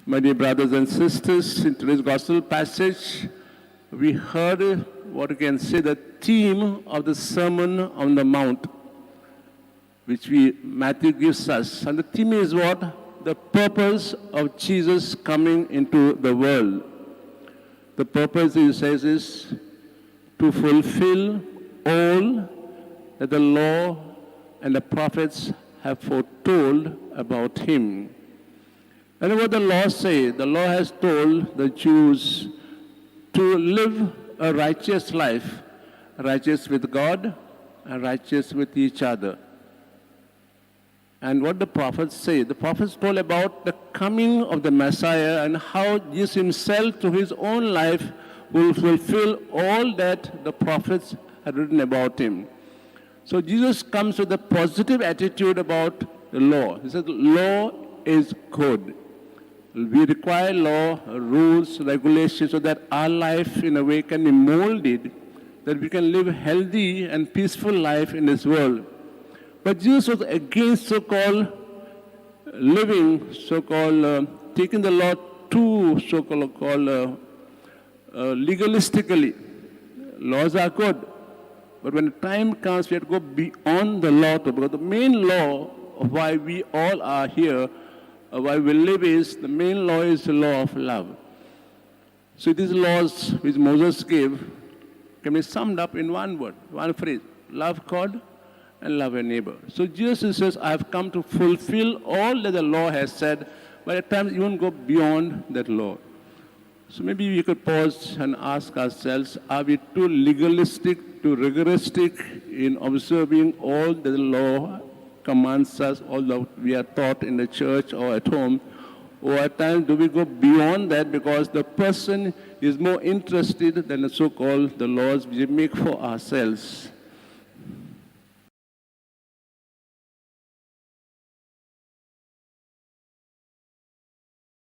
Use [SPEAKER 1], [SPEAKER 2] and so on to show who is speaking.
[SPEAKER 1] My dear brothers and sisters, in today's gospel passage, we heard what we can say the theme of the Sermon on the Mount, which Matthew gives us. And the theme is what? The purpose of Jesus coming into the world. The purpose, he says, is to fulfill all that the law and the prophets have foretold about him. And what the law says, the law has told the Jews to live a righteous life, righteous with God and righteous with each other. And what the prophets say, the prophets told about the coming of the Messiah and how Jesus himself through his own life will fulfill all that the prophets had written about him. So Jesus comes with a positive attitude about the law. He says, law is good. We require law, rules, regulations so that our life in a way can be molded, that we can live healthy and peaceful life in this world. But Jesus was against so-called living, so-called taking the law too so-called legalistically. Laws are good, but when the time comes, we have to go beyond the law too, because the main law of why we all are here, why we live is, the main law is the law of love. So these laws which Moses gave can be summed up in one word, one phrase: love God and love your neighbor. So Jesus says, I have come to fulfill all that the law has said, but at times even go beyond that law. So maybe we could pause and ask ourselves, are we too legalistic, too rigoristic in observing all that the law commands us, all that we are taught in the church or at home? Or at times do we go beyond that because the person is more interested than the so-called the laws we make for ourselves?